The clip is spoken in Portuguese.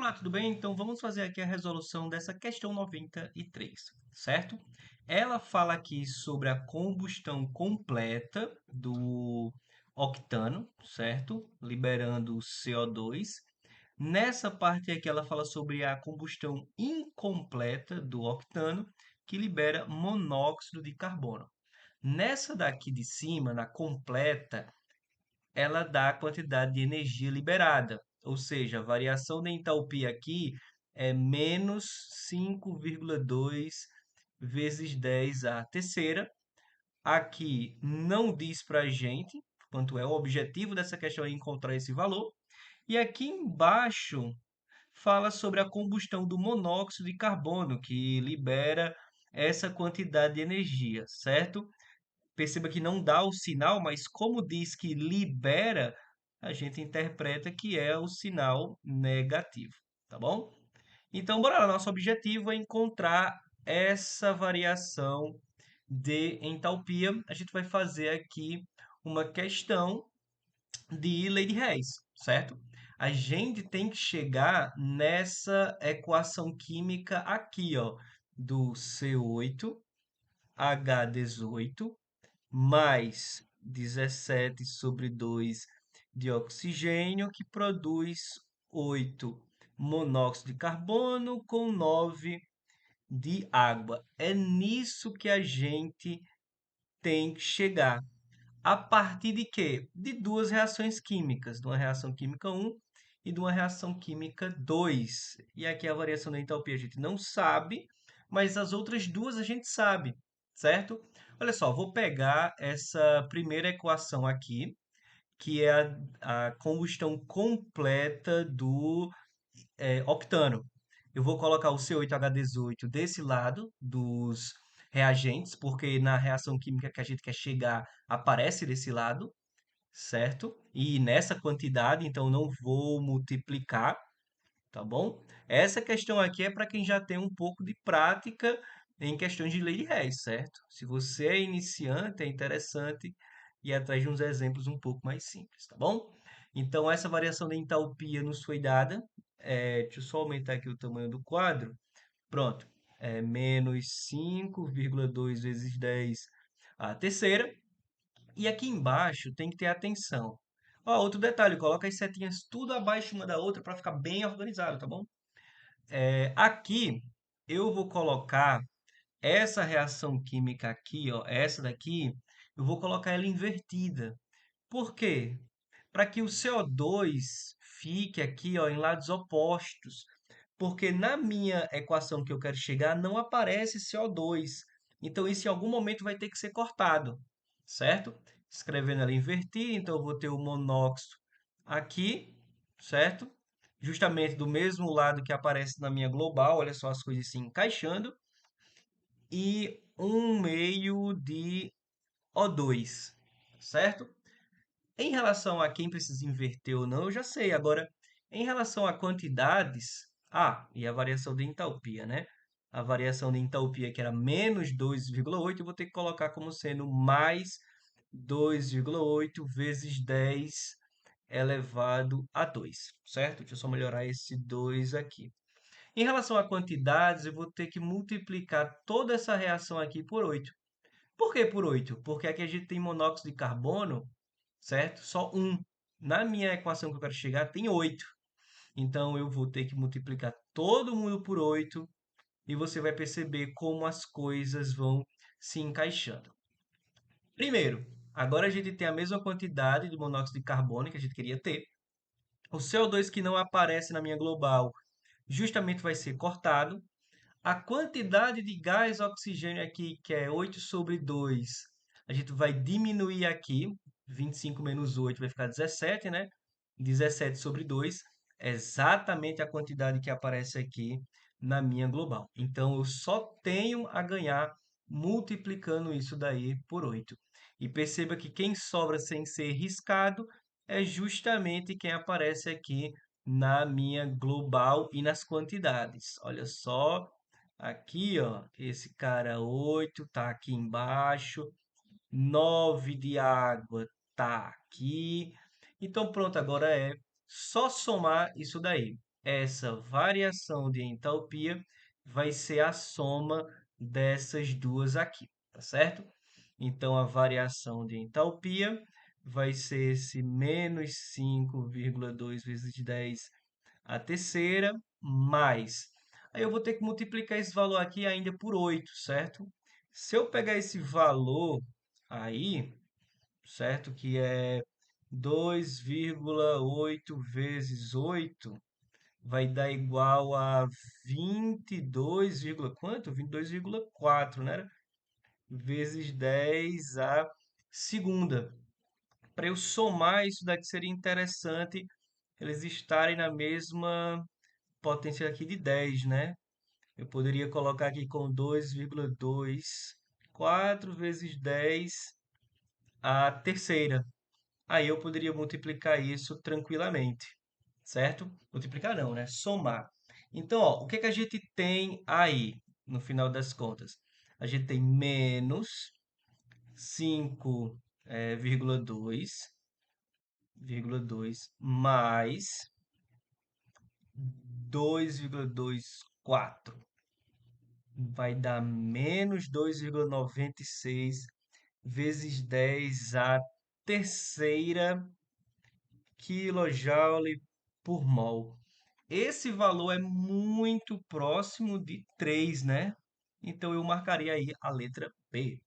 Olá, tudo bem? Então vamos fazer aqui a resolução dessa questão 93, certo? Ela fala aqui sobre a combustão completa do octano, certo? Liberando CO2. Nessa parte aqui ela fala sobre a combustão incompleta do octano, que libera monóxido de carbono. Nessa daqui de cima, na completa, ela dá a quantidade de energia liberada, ou seja, a variação da entalpia aqui é menos 5,2 vezes 10 à terceira. Aqui não diz para a gente quanto é. O objetivo dessa questão é encontrar esse valor. E aqui embaixo fala sobre a combustão do monóxido de carbono, que libera essa quantidade de energia, certo? Perceba que não dá o sinal, mas como diz que libera, a gente interpreta que é o sinal negativo, tá bom? Então, bora lá. Nosso objetivo é encontrar essa variação de entalpia. A gente vai fazer aqui uma questão de lei de Hess, certo? A gente tem que chegar nessa equação química aqui, ó, do C8H18 mais 17 sobre 2 de oxigênio, que produz 8 monóxido de carbono com 9 de água. É nisso que a gente tem que chegar. A partir de quê? De duas reações químicas, de uma reação química 1 e de uma reação química 2. E aqui a variação da entalpia a gente não sabe, mas as outras duas a gente sabe, certo? Olha só, vou pegar essa primeira equação aqui, que é a combustão completa do octano. Eu vou colocar o C8H18 desse lado dos reagentes, porque na reação química que a gente quer chegar aparece desse lado, certo? E nessa quantidade, então não vou multiplicar, tá bom? Essa questão aqui é para quem já tem um pouco de prática em questões de lei de Hess, certo? Se você é iniciante, é interessante ir atrás de uns exemplos um pouco mais simples, tá bom? Então, essa variação da entalpia nos foi dada. Deixa eu só aumentar aqui o tamanho do quadro. Pronto. É menos 5,2 vezes 10 à terceira. E aqui embaixo tem que ter atenção. Ó, outro detalhe, coloca as setinhas tudo abaixo uma da outra para ficar bem organizado, tá bom? Aqui eu vou colocar essa reação química aqui, ó, essa daqui, eu vou colocar ela invertida. Por quê? Para que o CO2 fique aqui, ó, em lados opostos. Porque na minha equação que eu quero chegar não aparece CO2. Então isso em algum momento vai ter que ser cortado, certo? Escrevendo ela invertida, então eu vou ter o monóxido aqui, certo? Justamente do mesmo lado que aparece na minha global, olha só as coisas se encaixando. E um meio de O2, certo? Em relação a quem precisa inverter ou não, eu já sei. Agora, em relação a quantidades, e a variação de entalpia, né? A variação de entalpia, que era menos 2,8, eu vou ter que colocar como sendo mais 2,8 vezes 10 elevado a 2, certo? Deixa eu só melhorar esse 2 aqui. Em relação a quantidades, eu vou ter que multiplicar toda essa reação aqui por 8. Por que por 8? Porque aqui a gente tem monóxido de carbono, certo? Só um. Na minha equação que eu quero chegar, tem 8. Então, eu vou ter que multiplicar todo mundo por 8 e você vai perceber como as coisas vão se encaixando. Primeiro, agora a gente tem a mesma quantidade de monóxido de carbono que a gente queria ter. O CO2 que não aparece na minha global justamente vai ser cortado. A quantidade de gás oxigênio aqui, que é 8 sobre 2, a gente vai diminuir aqui. 25 menos 8 vai ficar 17, né? 17 sobre 2 é exatamente a quantidade que aparece aqui na minha global. Então, eu só tenho a ganhar multiplicando isso daí por 8. E perceba que quem sobra sem ser riscado é justamente quem aparece aqui na minha global e nas quantidades. Olha só, aqui, ó, esse cara 8 tá aqui embaixo, 9 de água tá aqui. Então, pronto, agora é só somar isso daí. essa variação de entalpia vai ser a soma dessas duas aqui, tá certo? Então, a variação de entalpia vai ser esse menos 5,2 vezes 10 a terceira, mais. Aí eu vou ter que multiplicar esse valor aqui ainda por 8, certo? Se eu pegar esse valor aí, certo? Que é 2,8 vezes 8 vai dar igual a 22, quanto? 22,4, né? Vezes 10 a segunda. Para eu somar isso daqui seria interessante eles estarem na mesma potência aqui de 10, né? Eu poderia colocar aqui com 2,2, 4 vezes 10 a terceira. Aí eu poderia multiplicar isso tranquilamente, certo? Multiplicar não, né? Somar. Então, ó, o que que a gente tem aí, no final das contas? A gente tem menos 5,2 mais 2,24. Vai dar menos 2,96 vezes 10 a terceira quilojoule por mol. Esse valor é muito próximo de 3, né? Então eu marcaria aí a letra B.